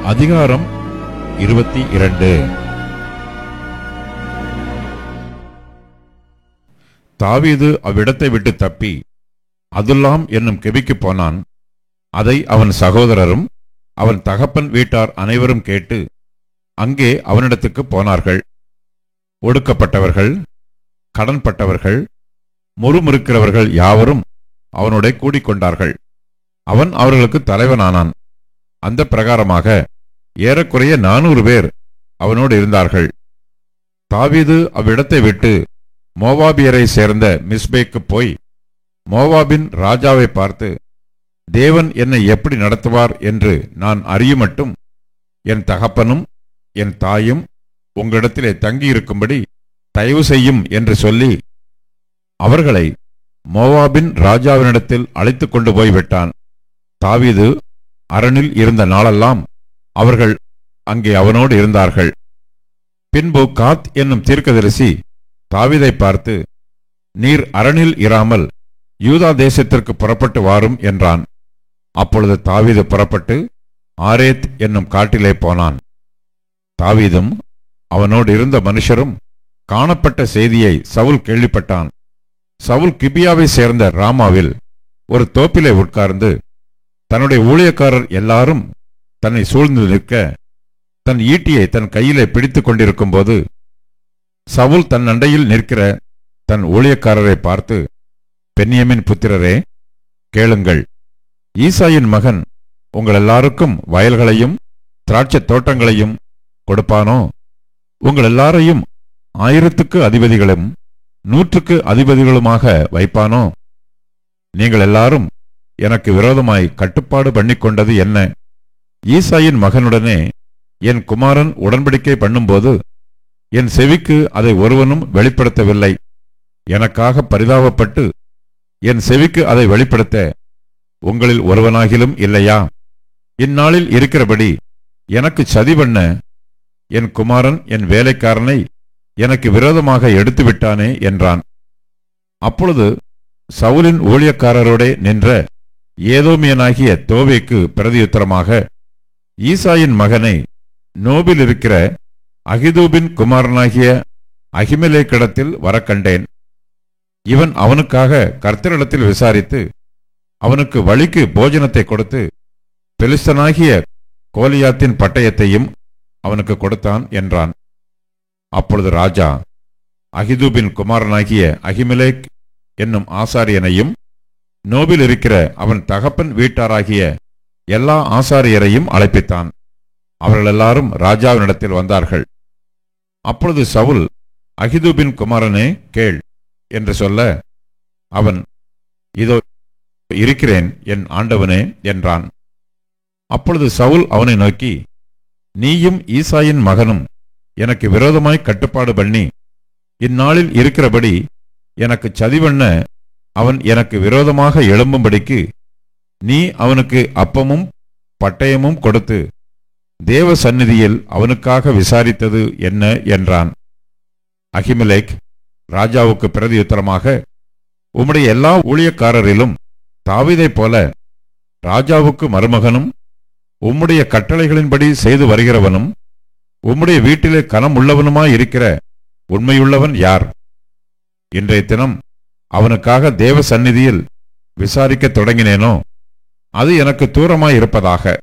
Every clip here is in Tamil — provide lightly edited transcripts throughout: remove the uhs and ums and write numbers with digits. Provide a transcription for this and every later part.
அதிகாரம் 22. தாவீது அவ்விடத்தை விட்டு தப்பி அதுல்லாம் என்னும் கெபிக்கு போனான். அதை அவன் சகோதரரும் அவன் தகப்பன் வீட்டார் அனைவரும் கேட்டு அங்கே அவனிடத்துக்கு போனார்கள். ஒடுக்கப்பட்டவர்கள், கடன்பட்டவர்கள், முறுமுறுக்கிறவர்கள் யாவரும் அவனோட கூடிக்கொண்டார்கள். அவன் அவர்களுக்கு தலைவனானான். அந்த பிரகாரமாக ஏறக்குறைய 400 பேர் அவனோடு இருந்தார்கள். தாவீது அவ்விடத்தை விட்டு மோவாபியரை சேர்ந்த மிஸ்பேக்கு போய் மோவாபின் ராஜாவை பார்த்து, தேவன் என்னை எப்படி நடத்துவார் என்று நான் அறியுமட்டும் என் தகப்பனும் என் தாயும் உங்களிடத்திலே தங்கியிருக்கும்படி தயவு செய்யும் என்று சொல்லி அவர்களை மோவாபின் ராஜாவினிடத்தில் அழைத்துக் கொண்டு போய்விட்டான். தாவீது அரணில் இருந்த நாளெல்லாம் அவர்கள் அங்கே அவனோடு இருந்தார்கள். பின்பு காத் என்னும் தீர்க்கதரிசி தாவீதை பார்த்து, நீர் அரணில் இராமல் யூதா தேசத்திற்கு புறப்பட்டு வாரும் என்றான். அப்பொழுது தாவீது புறப்பட்டு ஆரேத் என்னும் காட்டிலே போனான். தாவீதும் அவனோடு இருந்த மனுஷரும் காணப்பட்ட செய்தியை சவுல் கேள்விப்பட்டான். சவுல் கிபியாவை சேர்ந்த ராமாவில் ஒரு தோப்பிலே உட்கார்ந்து தன்னுடைய ஊழியக்காரர் எல்லாரும் தன்னை சூழ்ந்து நிற்க தன் ஈட்டியை தன் கையிலே பிடித்துக் கொண்டிருக்கும் போது சவுல் தன் அண்டையில் நிற்கிற தன் ஊழியக்காரரை பார்த்து, பென்யமின் புத்திரரே, கேளுங்கள். ஈசாயின் மகன் உங்கள் எல்லாருக்கும் வயல்களையும் திராட்சை தோட்டங்களையும் கொடுப்பானோ? உங்கள் எல்லாரையும் 1000க்கு அதிபதிகளும் 100க்கு அதிபதிகளுமாக வைப்பானோ? நீங்கள் எல்லாரும் எனக்கு விரோதமாய் கட்டுப்பாடு பண்ணிக்கொண்டது என்ன? ஈசாயின் மகனுடனே என் குமாரன் உடன்படிக்கை பண்ணும்போது என் செவிக்கு அதை ஒருவனும் வெளிப்படுத்தவில்லை. எனக்காக பரிதாபப்பட்டு என் செவிக்கு அதை வெளிப்படுத்த உங்களில் ஒருவனாகிலும் இல்லையா? இந்நாளில் இருக்கிறபடி எனக்கு சதி பண்ண என் குமாரன் என் வேலைக்காரனை எனக்கு விரோதமாக எடுத்துவிட்டானே என்றான். அப்பொழுது சவுலின் ஊழியக்காரரோடே நின்ற ஏதோமியனாகிய தோவேக்கு பிரதியுத்தரமாக, ஈசாயின் மகனை நோபில் இருக்கிற அகிதூபின் குமாரனாகிய அகிமெலேக்கிடத்தில் வரக்கண்டேன். இவன் அவனுக்காக கர்த்தரிடத்தில் விசாரித்து அவனுக்கு வழிக்கு போஜனத்தை கொடுத்து பெலிஸ்தனாகிய கோலியாத்தின் பட்டயத்தையும் அவனுக்கு கொடுத்தான் என்றான். அப்பொழுது ராஜா அகிதூபின் குமாரனாகிய அகிமெலேக் என்னும் ஆசாரியனையும் நோபில் இருக்கிற அவன் தகப்பன் வீட்டாராகிய எல்லா ஆசாரியரையும் அழைப்பித்தான். அவர்கள் எல்லாரும் ராஜாவினிடத்தில் வந்தார்கள். அப்பொழுது சவுல், அகிதூபின் குமாரனே கேள் என்று சொல்ல, அவன், இதோ இருக்கிறேன் என் ஆண்டவனே என்றான். அப்பொழுது சவுல் அவனை நோக்கி, நீயும் ஈசாயின் மகனும் எனக்கு விரோதமாய் கட்டுப்பாடு பண்ணி இந்நாளில் இருக்கிறபடி எனக்கு சதி பண்ண அவன் எனக்கு விரோதமாக எழும்பும்படிக்கு நீ அவனுக்கு அப்பமும் பட்டயமும் கொடுத்து தேவ சந்நிதியில் அவனுக்காக விசாரித்தது என்ன என்றான். அகிமெலேக் ராஜாவுக்கு பிரதியுத்தரமாக, உம்முடைய எல்லா ஊழியக்காரரிலும் தாவீதைப் போல ராஜாவுக்கு மருமகனும் உம்முடைய கட்டளைகளின்படி செய்து வருகிறவனும் உம்முடைய வீட்டிலே கனம் உள்ளவனுமாயிருக்கிற உண்மையுள்ளவன் யார்? இன்றைய தினம் அவனுக்காக தேவ சந்நிதியில் விசாரிக்கத் தொடங்கினேனோ அது எனக்கு தூரமாயிருப்பதாக.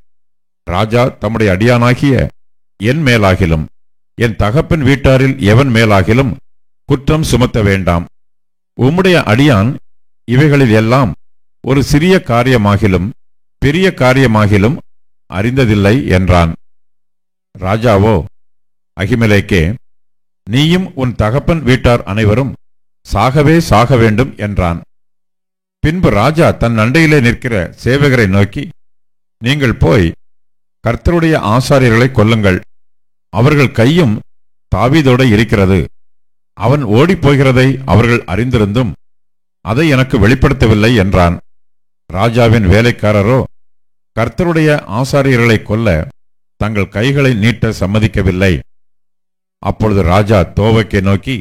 ராஜா தம்முடைய அடியானாகிய என் மேலாகிலும் என் தகப்பன் வீட்டாரில் எவன் மேலாகிலும் குற்றம் சுமத்த வேண்டாம். உம்முடைய அடியான் இவைகளில் எல்லாம் ஒரு சிறிய காரியமாகிலும் பெரிய காரியமாகிலும் அறிந்ததில்லை என்றான். ராஜாவோ, அகிமெலேக்கே, நீயும் உன் தகப்பன் வீட்டார் அனைவரும் சாகவே சாக வேண்டும் என்றான். பின்பு ராஜா தன் அண்டையிலே நிற்கிற சேவகரை நோக்கி, நீங்கள் போய் கர்த்தருடைய ஆசாரியர்களை கொல்லுங்கள். அவர்கள் கையும் தாவீதோடு இருக்கிறது. அவன் ஓடிப்போகிறதை அவர்கள் அறிந்திருந்தும் அதை எனக்கு வெளிப்படுத்தவில்லை என்றான். ராஜாவின் வேலைக்காரரோ கர்த்தருடைய ஆசாரியர்களை கொல்ல தங்கள் கைகளை நீட்ட சம்மதிக்கவில்லை. அப்பொழுது ராஜா தோவேக்கை நோக்கி,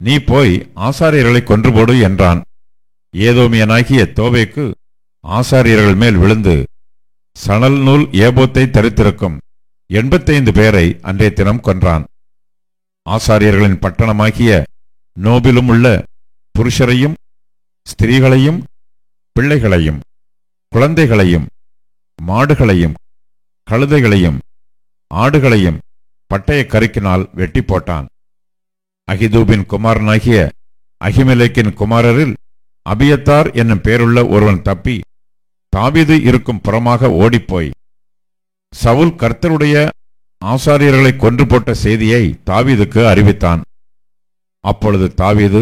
நீ போய் ஆசாரியர்களை கொன்றுபோடு என்றான். ஏதோமியனாகிய தோவேக்கு ஆசாரியர்கள் மேல் விழுந்து சணல் நூல் ஏபோத்தை தரித்திருக்கும் 85 பேரை அன்றைய தினம் கொன்றான். ஆசாரியர்களின் பட்டணமாகிய நோபிலும் உள்ள புருஷரையும் ஸ்திரீகளையும் பிள்ளைகளையும் குழந்தைகளையும் மாடுகளையும் கழுதைகளையும் ஆடுகளையும் பட்டய கருக்கினால் வெட்டி போட்டான். அகிதூபின் குமாரனாகிய அகிமெலேக்கின் குமாரரில் அபியத்தார் என்னும் பேருள்ள ஒருவன் தப்பி தாவீது இருக்கும் புறமாக ஓடிப்போய் சவுல் கர்த்தருடைய ஆசாரியர்களை கொன்று போட்ட செய்தியை தாவீதுக்கு அறிவித்தான். அப்பொழுது தாவீது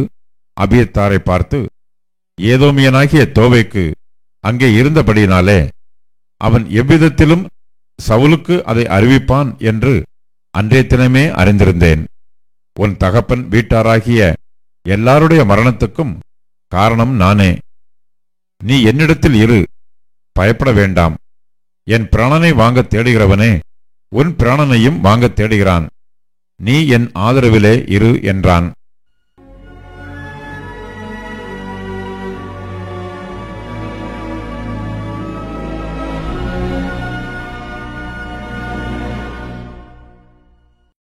அபியத்தாரை பார்த்து, ஏதோமியனாகிய தோவேக்கு அங்கே இருந்தபடியினாலே அவன் எவ்விதத்திலும் சவுலுக்கு அதை அறிவிப்பான் என்று அன்றைய தினமே அறிந்திருந்தேன். உன் தகப்பன் வீட்டாராகிய எல்லாருடைய மரணத்துக்கும் காரணம் நானே. நீ என்னிடத்தில் இரு, பயப்பட வேண்டாம். என் பிராணனை வாங்க தேடுகிறவனே உன் பிராணனையும் வாங்க தேடுகிறான். நீ என் ஆதரவிலே இரு என்றான்.